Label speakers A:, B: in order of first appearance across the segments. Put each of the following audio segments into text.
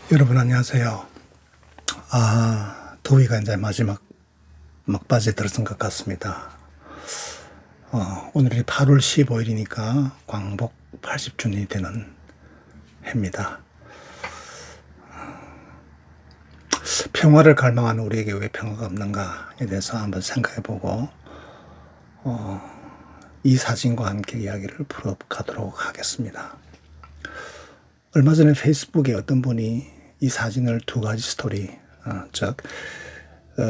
A: 여러분 안녕하세요. 더위가 이제 마지막 막바지에 들어선 것 같습니다. 오늘이 8월 15일이니까 광복 80주년이 되는 해입니다. 평화를 갈망하는 우리에게 왜 평화가 없는가에 대해서 한번 생각해보고 이 사진과 함께 이야기를 풀어가도록 하겠습니다. 얼마 전에 페이스북에 어떤 분이 이 사진을 두 가지 스토리,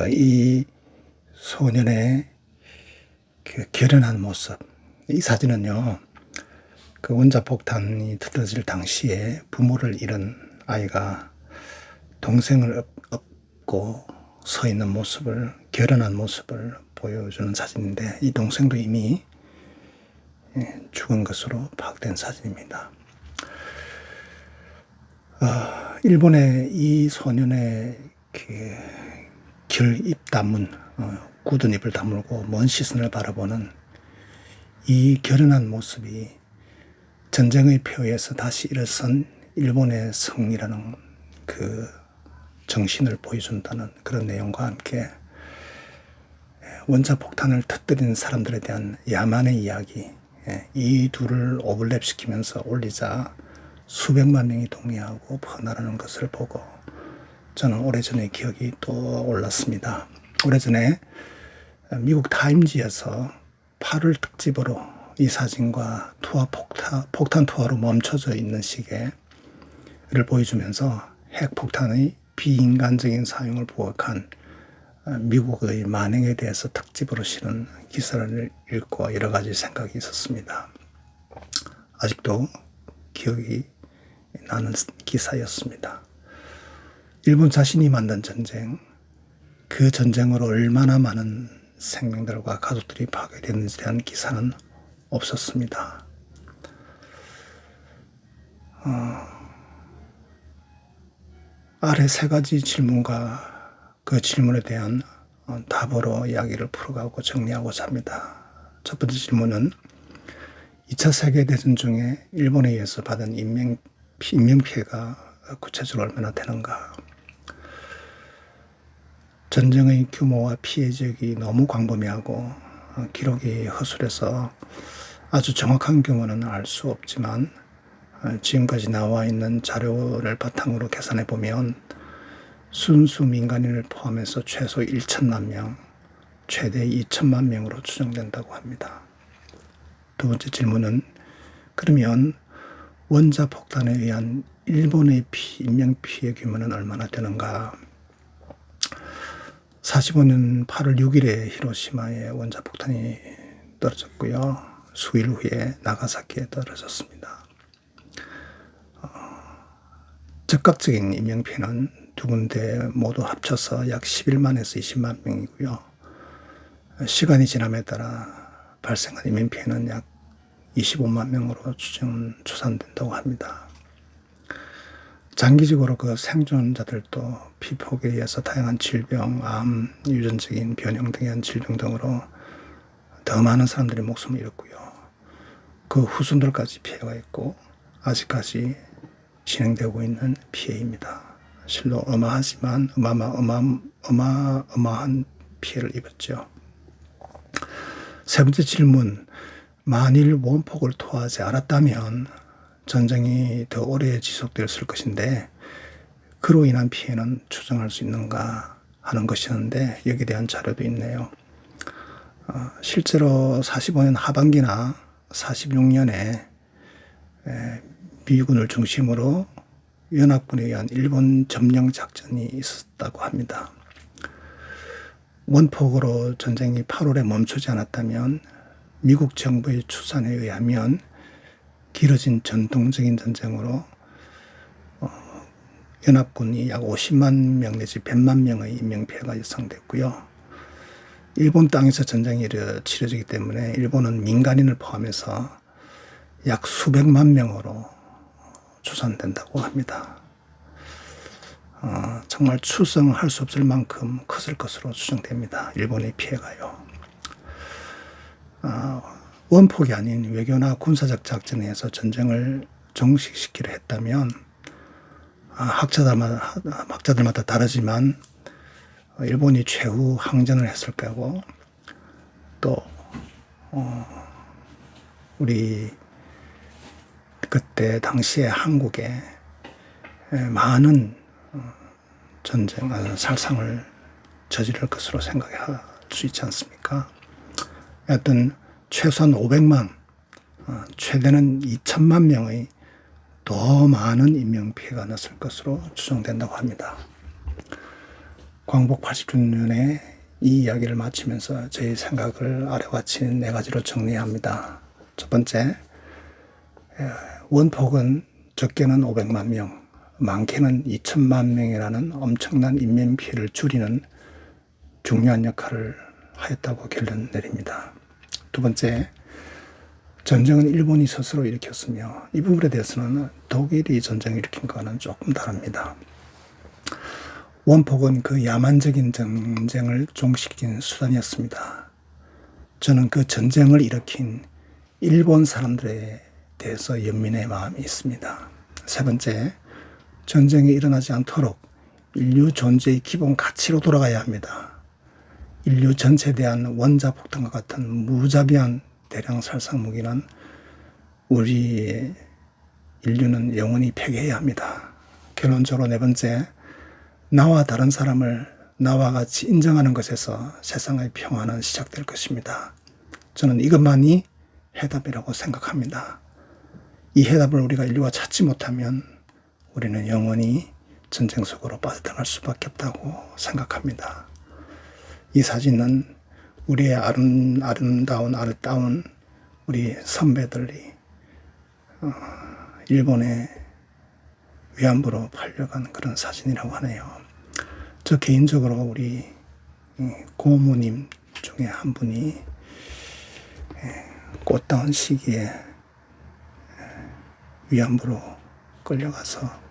A: 이 소년의 그 결연한 모습. 이 사진은요, 그 원자폭탄이 터져질 당시에 부모를 잃은 아이가 동생을 업고 서 있는 모습을, 결연한 모습을 보여주는 사진인데, 이 동생도 이미 죽은 것으로 파악된 사진입니다. 일본의 이 소년의 그 결입 다문, 굳은 입을 다물고 먼 시선을 바라보는 이 결연한 모습이 전쟁의 표에서 다시 일어선 일본의 승리라는 그 정신을 보여준다는 그런 내용과 함께 원자폭탄을 터뜨리는 사람들에 대한 야만의 이야기, 이 둘을 오버랩시키면서 올리자 수백만 명이 동의하고 퍼나르는 것을 보고 저는 오래전에 기억이 또 올랐습니다. 오래전에 미국 타임지에서 8월 특집으로 이 사진과 폭탄 투하로 멈춰져 있는 시계를 보여주면서 핵폭탄의 비인간적인 사용을 부각한 미국의 만행에 대해서 특집으로 실은 기사를 읽고 여러 가지 생각이 있었습니다. 아직도 기억이 나는 기사였습니다. 일본 자신이 만든 전쟁, 그 전쟁으로 얼마나 많은 생명들과 가족들이 파괴됐는지에 대한 기사는 없었습니다. 아래 세 가지 질문과 그 질문에 대한 답으로 이야기를 풀어가고 정리하고자 합니다. 첫 번째 질문은 2차 세계대전 중에 일본에 의해서 받은 인명피해가 구체적으로 얼마나 되는가. 전쟁의 규모와 피해 지역이 너무 광범위하고 기록이 허술해서 아주 정확한 규모는 알 수 없지만 지금까지 나와 있는 자료를 바탕으로 계산해 보면 순수 민간인을 포함해서 최소 1천만 명, 최대 2천만 명으로 추정된다고 합니다. 두 번째 질문은 그러면 원자폭탄에 의한 일본의 인명피해 규모는 얼마나 되는가? 45년 8월 6일에 히로시마에 원자폭탄이 떨어졌고요. 수일 후에 나가사키에 떨어졌습니다. 즉각적인 인명피해는 두 군데 모두 합쳐서 약 11만에서 20만 명이고요. 시간이 지남에 따라 발생한 인명피해는 약 25만 명으로 추산된다고 합니다. 장기적으로 그 생존자들도 피폭에 의해서 다양한 질병, 암, 유전적인 변형 등의 질병 등으로 더 많은 사람들이 목숨을 잃었고요. 그 후손들까지 피해가 있고 아직까지 진행되고 있는 피해입니다. 실로 어마하지만 어마어마한 피해를 입었죠. 세 번째 질문, 만일 원폭을 토하지 않았다면 전쟁이 더 오래 지속되었을 것인데 그로 인한 피해는 추정할 수 있는가 하는 것이었는데 여기에 대한 자료도 있네요. 실제로 45년 하반기나 46년에 미군을 중심으로 연합군에 의한 일본 점령 작전이 있었다고 합니다. 원폭으로 전쟁이 8월에 멈추지 않았다면 미국 정부의 추산에 의하면 길어진 전통적인 전쟁으로 연합군이 약 50만 명 내지 100만 명의 인명피해가 예상됐고요. 일본 땅에서 전쟁이 치러지기 때문에 일본은 민간인을 포함해서 약 수백만 명으로 추산된다고 합니다. 정말 추정할 수 없을 만큼 컸을 것으로 추정됩니다. 일본의 피해가요. 원폭이 아닌 외교나 군사적 작전에 의해서 전쟁을 종식시키려 했다면 학자들마다 다르지만 일본이 최후 항전을 했을 거고 또 우리 그때 당시에 한국에 많은 전쟁, 살상을 저지를 것으로 생각할 수 있지 않습니까? 하여튼 최소한 500만, 최대는 2천만 명의 더 많은 인명피해가 났을 것으로 추정된다고 합니다. 광복 80주년에 이 이야기를 마치면서 저희 생각을 아래와 같이 4가지로 정리합니다. 첫 번째, 원폭은 적게는 500만 명, 많게는 2천만 명이라는 엄청난 인명피해를 줄이는 중요한 역할을 하였다고 결론 내립니다. 두 번째, 전쟁은 일본이 스스로 일으켰으며 이 부분에 대해서는 독일이 전쟁을 일으킨 것과는 조금 다릅니다. 원폭은 그 야만적인 전쟁을 종식시킨 수단이었습니다. 저는 그 전쟁을 일으킨 일본 사람들에 대해서 연민의 마음이 있습니다. 세 번째, 전쟁이 일어나지 않도록 인류 존재의 기본 가치로 돌아가야 합니다. 인류 전체에 대한 원자폭탄과 같은 무자비한 대량 살상 무기는 우리 인류는 영원히 폐기해야 합니다. 결론적으로 네 번째, 나와 다른 사람을 나와 같이 인정하는 것에서 세상의 평화는 시작될 것입니다. 저는 이것만이 해답이라고 생각합니다. 이 해답을 우리가 인류가 찾지 못하면 우리는 영원히 전쟁 속으로 빠져들어갈 수밖에 없다고 생각합니다. 이 사진은 우리의 아름다운 우리 선배들이 일본의 위안부로 팔려간 그런 사진이라고 하네요. 저 개인적으로 우리 고모님 중에 한 분이 꽃다운 시기에 위안부로 끌려가서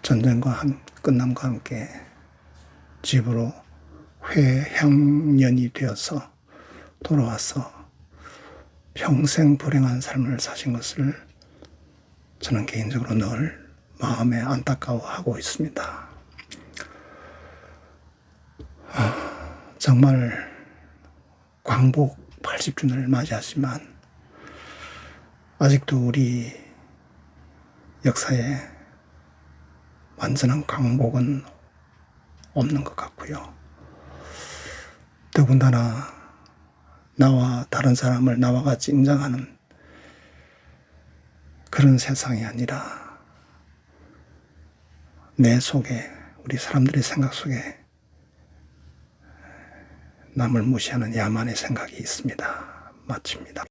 A: 전쟁과 끝남과 함께 집으로 회향년이 되어서 돌아와서 평생 불행한 삶을 사신 것을 저는 개인적으로 늘 마음에 안타까워하고 있습니다. 정말 광복 80주년을 맞이하지만 아직도 우리 역사에 완전한 광복은 없는 것 같고요. 더군다나 나와 다른 사람을 나와 같이 인정하는 그런 세상이 아니라 내 속에, 우리 사람들의 생각 속에 남을 무시하는 야만의 생각이 있습니다. 마칩니다.